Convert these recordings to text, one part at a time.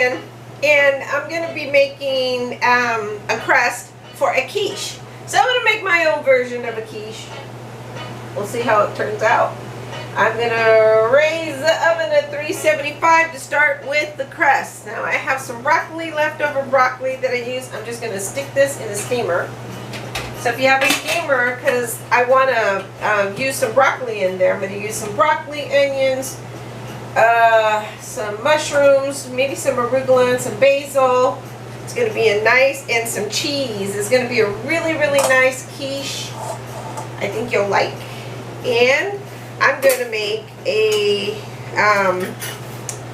in, and I'm going to be making a crust for a quiche. So I'm going to make my own version of a quiche. We'll see how it turns out. I'm going to raise the oven at 375 to start with the crust. Now I have some broccoli, leftover broccoli that I use. I'm just going to stick this in a steamer. So if you have a steamer, because I want to use some broccoli in there, I'm going to use some broccoli, onions, some mushrooms, maybe some arugula and some basil. It's going to be a nice, and some cheese. It's going to be a really, really nice quiche. I think you'll like. And I'm going to make a,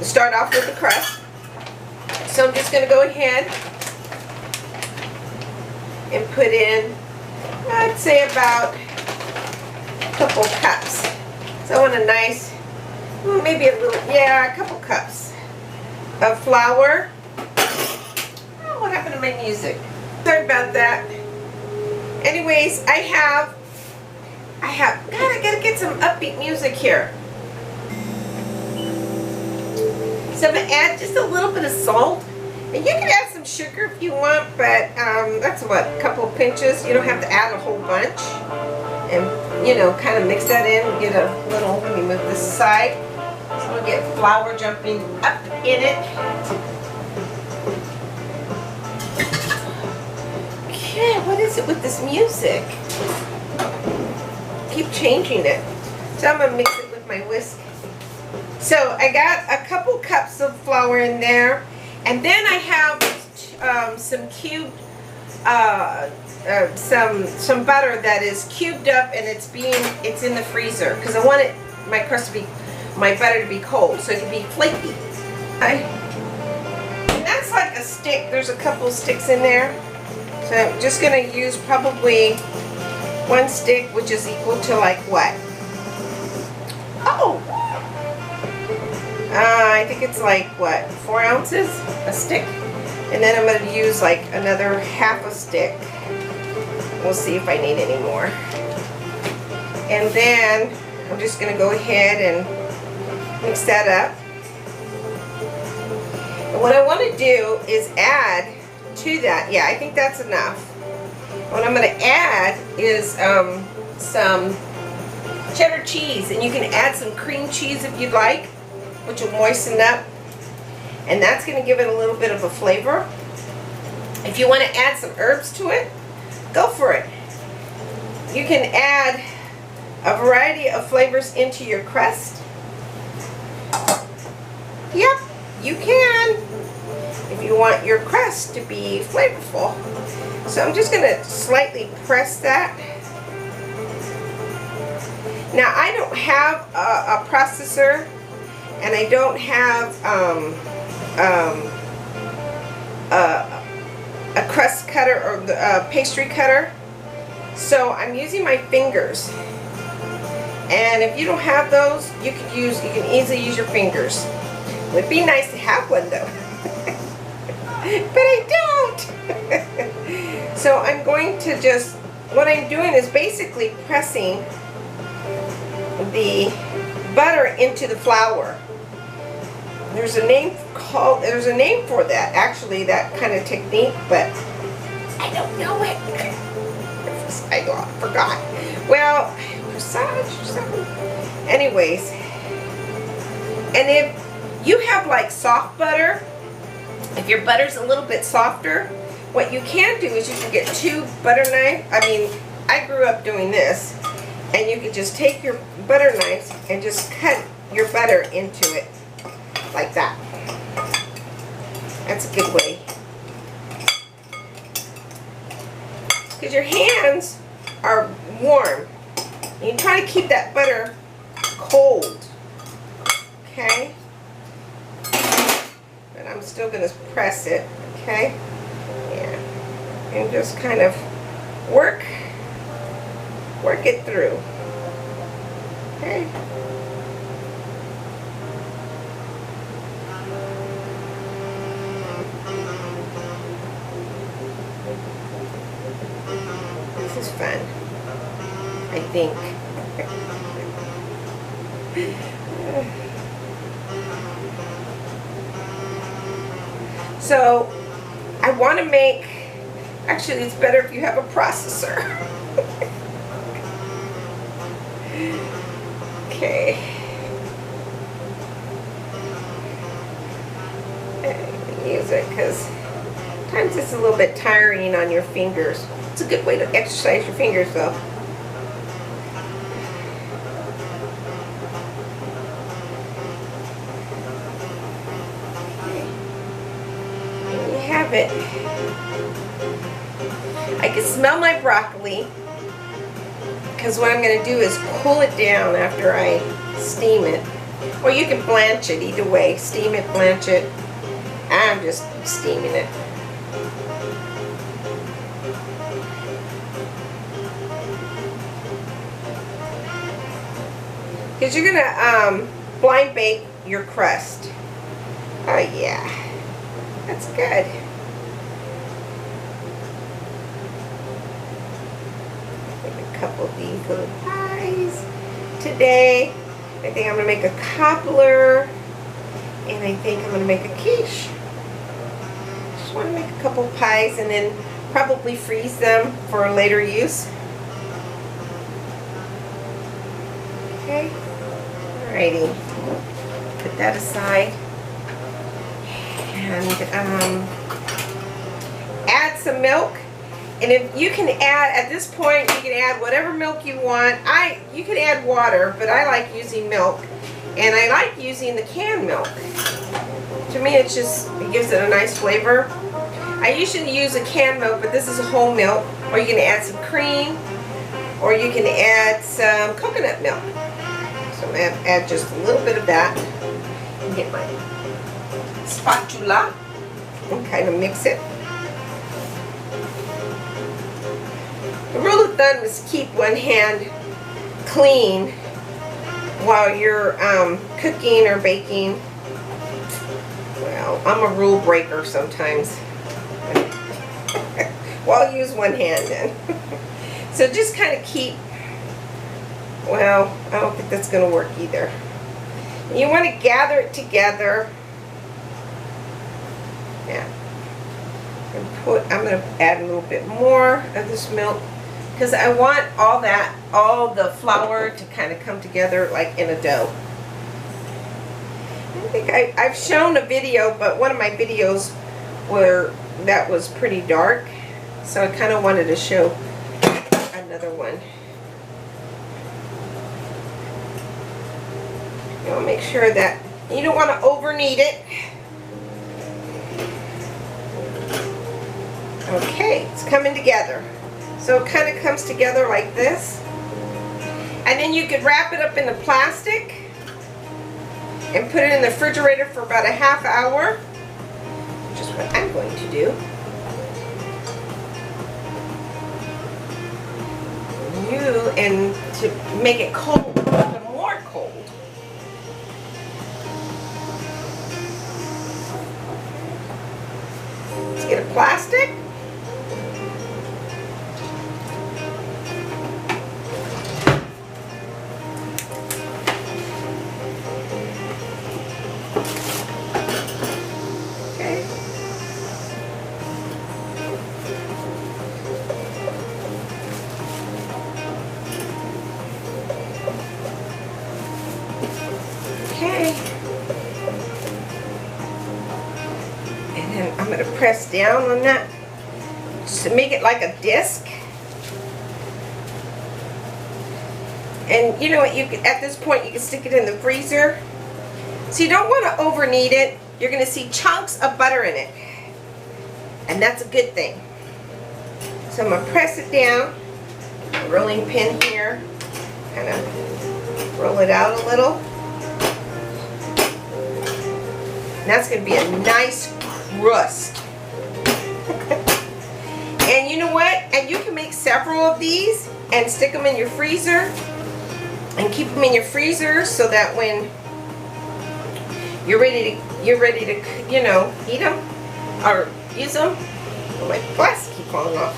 start off with the crust. So I'm just going to go ahead and put in, I'd say about a couple cups. So I want a nice, maybe a little, yeah, a couple cups of flour. Oh, what happened to my music? Sorry about that. Anyways, God, I gotta get some upbeat music here. So I'm gonna add just a little bit of salt. And you can add some sugar if you want, but that's what, a couple of pinches. You don't have to add a whole bunch. And, you know, kind of mix that in and get a little, let me move this aside. So we'll get flour jumping up in it. Okay, what is it with this music? Keep changing it. So I'm going to mix it with my whisk. So I got a couple cups of flour in there. And then I have some cubed, some butter that is cubed up, and it's in the freezer because I want my crust to be, my butter to be cold so it can be flaky. And that's like a stick. There's a couple sticks in there, so I'm just going to use probably one stick, which is equal to like what? Oh. I think it's like, what, 4 ounces a stick? And then I'm going to use like another half a stick. We'll see if I need any more. And then I'm just going to go ahead and mix that up. And what I want to do is add to that, yeah, I think that's enough. What I'm going to add is some cheddar cheese. And you can add some cream cheese if you'd like, which will moisten up, and that's going to give it a little bit of a flavor. If you want to add some herbs to it, go for it. You can add a variety of flavors into your crust. Yep, you can, if you want your crust to be flavorful. So I'm just going to slightly press that. Now I don't have a processor, and I don't have a crust cutter or the pastry cutter, so I'm using my fingers. And if you don't have those, you can easily use your fingers. It would be nice to have one though, but I don't. So I'm going to just, what I'm doing is basically pressing the butter into the flour. There's a name for that, actually, that kind of technique, but I don't know it. I forgot. Well, massage or something. Anyways, and if you have like soft butter, if your butter's a little bit softer, what you can do is you can get 2 butter knives. I mean, I grew up doing this, and you can just take your butter knives and just cut your butter into it. Like that. That's a good way. Because your hands are warm. You try to keep that butter cold. Okay? But I'm still going to press it. Okay? Yeah. And just kind of work it through. Okay? This is fun, I think. So I want to make, actually it's better if you have a processor. Okay. Use it because sometimes it's a little bit tiring on your fingers. It's a good way to exercise your fingers though. There you have it. I can smell my broccoli because what I'm going to do is cool it down after I steam it. Or you can blanch it, either way. Steam it, blanch it. I'm just steaming it. Because you're going to blind bake your crust. Oh yeah, that's good. Make a couple of these little pies today. I think I'm going to make a cobbler. And I think I'm going to make a quiche. Just want to make a couple pies and then probably freeze them for later use. Okay. Alrighty. Put that aside. And add some milk. And if you can add, at this point, you can add whatever milk you want. You can add water, but I like using milk. And I like using the canned milk. To me, it gives it a nice flavor. I usually use a canned milk, but this is a whole milk. Or you can add some cream, or you can add some coconut milk. So I'm going to add just a little bit of that. And get my spatula and kind of mix it. The rule of thumb is keep one hand clean while you're cooking or baking. Well, I'm a rule breaker sometimes. Well, I'll use one hand then. So just kind of keep, well, I don't think that's going to work either. You want to gather it together. Yeah. And I'm going to add a little bit more of this milk. Because I want all the flour to kind of come together like in a dough. I think I've shown a video, but one of my videos that was pretty dark. So I kind of wanted to show another one. You want to make sure that you don't want to over knead it. Okay, it's coming together. So it kind of comes together like this. And then you could wrap it up in the plastic and put it in the refrigerator for about a half hour, which is what I'm going to do. And to make it cold, even more cold. Let's get a plastic. I'm going to press down on that to make it like a disc. And you know what, at this point you can stick it in the freezer. So you don't want to over knead it. You're going to see chunks of butter in it. And that's a good thing. So I'm going to press it down. A rolling pin here. Kind of roll it out a little. And that's going to be a nice crust. And you know what? And you can make several of these and stick them in your freezer and keep them in your freezer so that when you're ready to you know, eat them or use them. Oh, my glass keep falling off.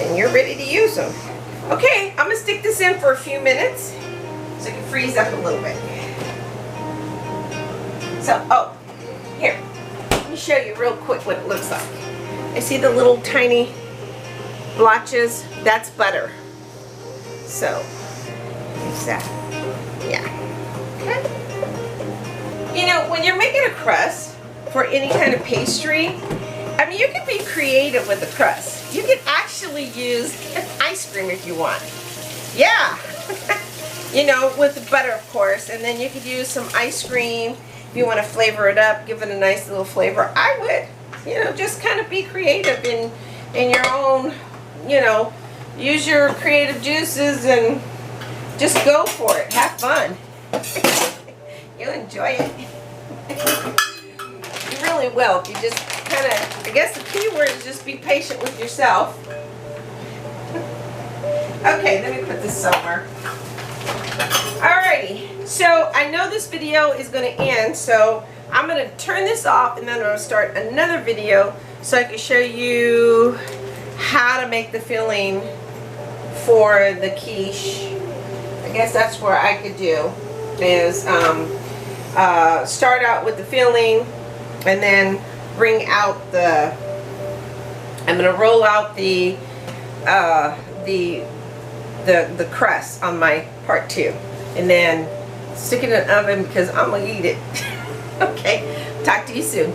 And you're ready to use them. Okay, I'm gonna stick this in for a few minutes so it can freeze up a little bit. So, oh, here. me show you real quick what it looks like. I see the little tiny blotches. That's butter. So, use that. Yeah. Okay. You know, when you're making a crust for any kind of pastry, I mean, you can be creative with the crust. You can actually use ice cream if you want. Yeah. You know, with the butter, of course. And then you could use some ice cream if you want to flavor it up, give it a nice little flavor. I would, you know, just kind of be creative in your own, you know, use your creative juices and just go for it. Have fun. You'll enjoy it. You really will. If you just kind of, I guess the key word is just be patient with yourself. Okay, let me put this somewhere. Alrighty, so I know this video is going to end, so I'm going to turn this off and then I'm going to start another video so I can show you how to make the filling for the quiche. I guess that's where I could do is start out with the filling and then bring out the, I'm going to roll out the crust on my part 2 and then stick it in the oven because I'm going to eat it. Okay, talk to you soon.